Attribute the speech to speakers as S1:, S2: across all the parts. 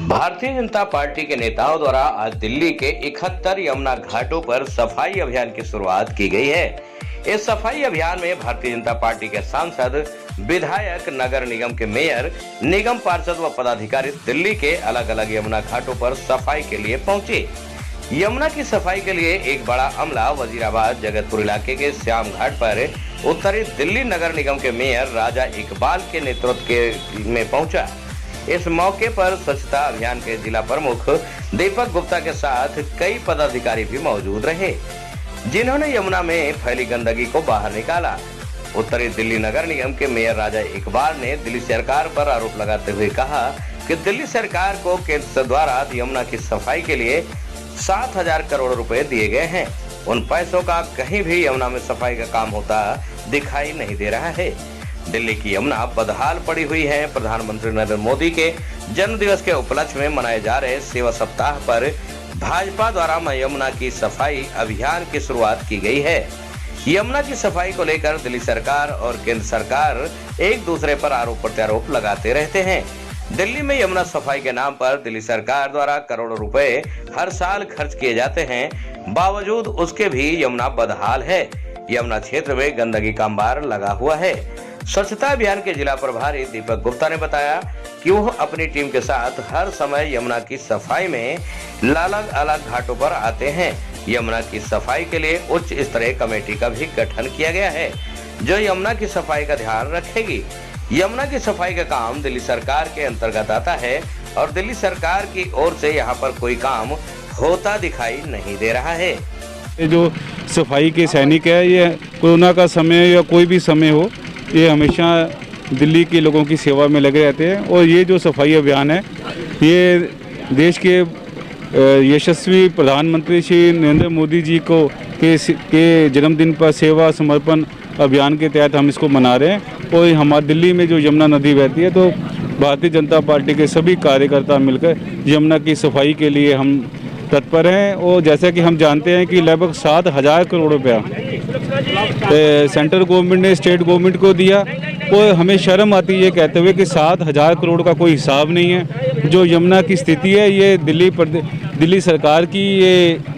S1: Bharatiya Janata party के नेताओं द्वारा आज दिल्ली के 71 यमुना घाटों पर सफाई अभियान की शुरुआत की गई है। इस सफाई अभियान में भारतीय जनता पार्टी के सांसद, विधायक, नगर निगम के मेयर, निगम पार्षद व पदाधिकारी दिल्ली के अलग अलग यमुना घाटों पर सफाई के लिए पहुंचे। यमुना की सफाई के लिए एक बड़ा अमला वजीराबाद जगतपुर इलाके के श्याम घाट पर उत्तरी दिल्ली नगर निगम के मेयर राजा इकबाल के नेतृत्व में पहुंचा। इस मौके पर स्वच्छता अभियान के जिला प्रमुख दीपक गुप्ता के साथ कई पदाधिकारी भी मौजूद रहे, जिन्होंने यमुना में फैली गंदगी को बाहर निकाला। उत्तरी दिल्ली नगर निगम के मेयर राजा इकबाल ने दिल्ली सरकार पर आरोप लगाते हुए कहा कि दिल्ली सरकार को केंद्र द्वारा यमुना की सफाई के लिए 7,000 करोड़ रुपए दिए गए हैं। उन पैसों का कहीं भी यमुना में सफाई का काम होता दिखाई नहीं दे रहा है। दिल्ली की यमुना बदहाल पड़ी हुई है। प्रधानमंत्री नरेंद्र मोदी के जन्म दिवस के उपलक्ष्य में मनाए जा रहे सेवा सप्ताह पर भाजपा द्वारा यमुना की सफाई अभियान की शुरुआत की गई है। यमुना की सफाई को लेकर दिल्ली सरकार और केंद्र सरकार एक दूसरे पर आरोप प्रत्यारोप लगाते रहते हैं। दिल्ली में यमुना सफाई के नाम पर दिल्ली सरकार द्वारा करोड़ों रुपए हर साल खर्च किए जाते हैं, बावजूद उसके भी यमुना बदहाल है। यमुना क्षेत्र में गंदगी का अंबार लगा हुआ है। स्वच्छता अभियान के जिला प्रभारी दीपक गुप्ता ने बताया कि वो अपनी टीम के साथ हर समय यमुना की सफाई में अलग अलग घाटों पर आते हैं। यमुना की सफाई के लिए उच्च स्तरीय कमेटी का भी गठन किया गया है, जो यमुना की सफाई का ध्यान रखेगी। यमुना की सफाई का काम दिल्ली सरकार के अंतर्गत आता है और दिल्ली सरकार की ओर से यहाँ पर कोई काम होता दिखाई नहीं दे रहा है।
S2: ये जो सफाई के सैनिक है, ये कोरोना का समय या कोई भी समय हो, ये हमेशा दिल्ली के लोगों की सेवा में लगे रहते हैं। और ये जो सफाई अभियान है, ये देश के यशस्वी प्रधानमंत्री श्री नरेंद्र मोदी जी को के जन्मदिन पर सेवा समर्पण अभियान के तहत हम इसको मना रहे हैं। और हमारे दिल्ली में जो यमुना नदी बहती है, तो भारतीय जनता पार्टी के सभी कार्यकर्ता मिलकर यमुना की सफाई के लिए हम तत्पर हैं। और जैसा कि हम जानते हैं कि लगभग 7,000 करोड़ रुपया सेंट्रल गवर्नमेंट ने स्टेट गवर्नमेंट को दिया। और हमें शर्म आती है कहते हुए कि 7,000 करोड़ का कोई हिसाब नहीं है। जो यमुना की स्थिति है, ये दिल्ली सरकार की ये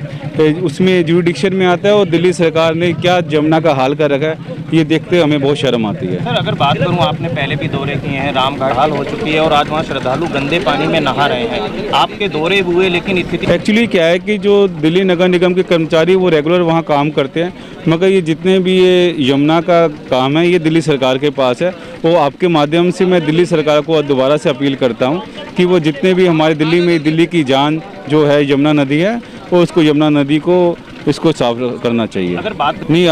S2: उसमें जुरिडिक्शन में आता है। और दिल्ली सरकार ने क्या यमुना का हाल कर रखा है, ये देखते हमें बहुत शर्म आती है।
S3: सर, अगर बात करूं, आपने पहले भी दौरे किए हैं, रामघाट हाल हो चुकी है और आज वहां श्रद्धालु गंदे पानी में नहा रहे हैं। आपके दौरे हुए, लेकिन स्थिति
S2: एक्चुअली क्या है कि जो दिल्ली नगर निगम के कर्मचारी वो रेगुलर वहाँ काम करते हैं, मगर ये जितने भी ये यमुना का काम है, ये दिल्ली सरकार के पास है। वो आपके माध्यम से मैं दिल्ली सरकार को दोबारा से अपील करता हूँ कि वो जितने भी हमारे दिल्ली की जान जो है यमुना नदी है, वो उसको यमुना नदी को इसको साफ करना चाहिए।
S3: अगर बात
S2: नहीं,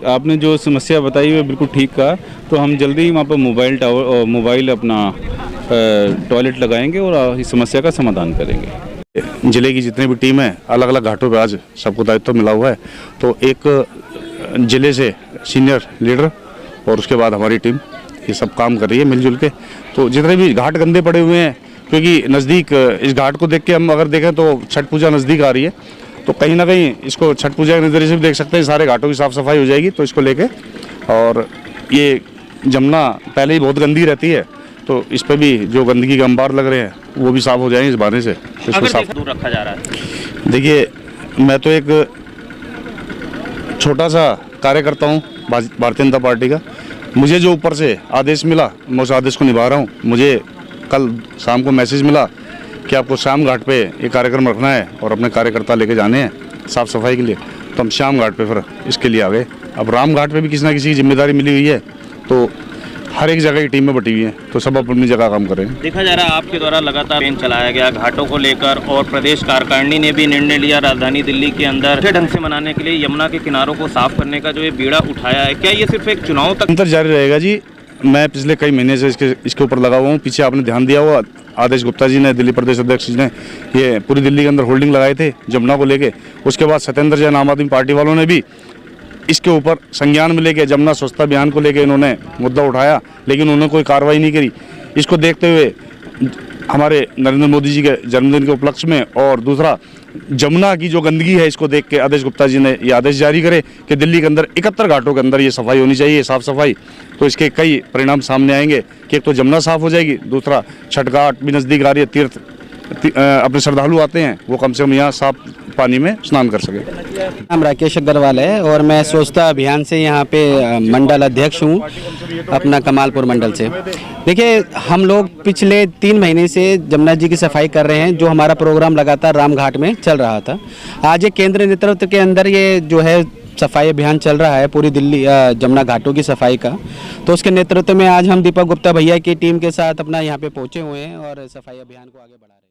S2: आपने जो समस्या बताई वो बिल्कुल ठीक कहा। तो हम जल्दी ही वहाँ पर मोबाइल अपना टॉयलेट लगाएंगे और इस समस्या का समाधान करेंगे।
S4: जिले की जितनी भी टीम है, अलग अलग घाटों पे आज सबको दायित्व मिला हुआ है। तो एक जिले से सीनियर लीडर और उसके बाद हमारी टीम ये सब काम कर रही है मिलजुल के। तो जितने भी घाट गंदे पड़े हुए हैं, क्योंकि नज़दीक इस घाट को देख के हम अगर देखें तो छठ पूजा नज़दीक आ रही है, तो कहीं ना कहीं इसको छठ पूजा के नज़रिए से भी देख सकते हैं। सारे घाटों की साफ़ सफाई हो जाएगी तो इसको लेके। और ये जमुना पहले ही बहुत गंदी रहती है, तो इस पर भी जो गंदगी के अंबार लग रहे हैं वो भी साफ़ हो जाएंगे इस बहाने से। तो इसको साफ
S3: दूर रखा जा रहा है।
S4: देखिए, मैं तो एक छोटा सा कार्यकर्ता हूँ भारतीय जनता पार्टी का। मुझे जो ऊपर से आदेश मिला, मैं उस आदेश को निभा रहा हूँ। मुझे कल शाम को मैसेज मिला कि आपको श्याम घाट पे ये कार्यक्रम रखना है और अपने कार्यकर्ता लेके जाने हैं साफ़ सफाई के लिए, तो हम श्याम घाट पे फिर इसके लिए आ गए। अब राम घाट पे भी किसी ना किसी की जिम्मेदारी मिली हुई है, तो हर एक जगह की टीम में बटी हुई है, तो सब अपनी जगह काम कर रहे हैं।
S3: देखा जा रहा है आपके द्वारा लगातार अभियान चलाया गया घाटों को लेकर, और प्रदेश कार्यकारिणी ने भी निर्णय लिया राजधानी दिल्ली के अंदर अच्छे ढंग से मनाने के लिए यमुना के किनारों को साफ करने का जो ये बीड़ा उठाया है। क्या ये सिर्फ एक चुनाव तक
S4: अंतर जारी रहेगा? जी, मैं पिछले कई महीने से इसके ऊपर लगा हुआ हूँ। पीछे आपने ध्यान दिया हुआ, आदेश गुप्ता जी ने, दिल्ली प्रदेश अध्यक्ष जी ने ये पूरी दिल्ली के अंदर होल्डिंग लगाए थे जमुना को लेके। उसके बाद सत्येंद्र जैन आम आदमी पार्टी वालों ने भी इसके ऊपर संज्ञान में लेके जमुना स्वच्छता अभियान को लेके इन्होंने मुद्दा उठाया, लेकिन उन्होंने कोई कार्रवाई नहीं करी। इसको देखते हुए हमारे नरेंद्र मोदी जी के जन्मदिन के उपलक्ष्य में, और दूसरा जमुना की जो गंदगी है इसको देख के आदेश गुप्ता जी ने ये आदेश जारी करे कि दिल्ली के अंदर 71 घाटों के अंदर ये सफाई होनी चाहिए, साफ़ सफाई। तो इसके कई परिणाम सामने आएंगे कि एक तो जमुना साफ़ हो जाएगी, दूसरा छठ घाट भी नज़दीक आ रही है, तीर्थ अपने श्रद्धालु आते हैं वो कम से कम यहाँ साफ पानी में स्नान कर सके।
S5: नाम राकेश अग्रवाल है और मैं स्वच्छता अभियान से यहाँ पे मंडल अध्यक्ष हूँ अपना कमालपुर मंडल से। देखिए, हम लोग पिछले 3 महीने से जमुना जी की सफाई कर रहे हैं, जो हमारा प्रोग्राम लगातार रामघाट में चल रहा था। आज ये केंद्रीय नेतृत्व के अंदर ये जो है सफाई अभियान चल रहा है पूरी दिल्ली जमुना घाटों की सफाई का। तो उसके नेतृत्व में आज हम दीपक गुप्ता भैया की टीम के साथ अपना यहाँ पे पहुँचे हुए हैं और सफाई अभियान को आगे बढ़ा रहे हैं।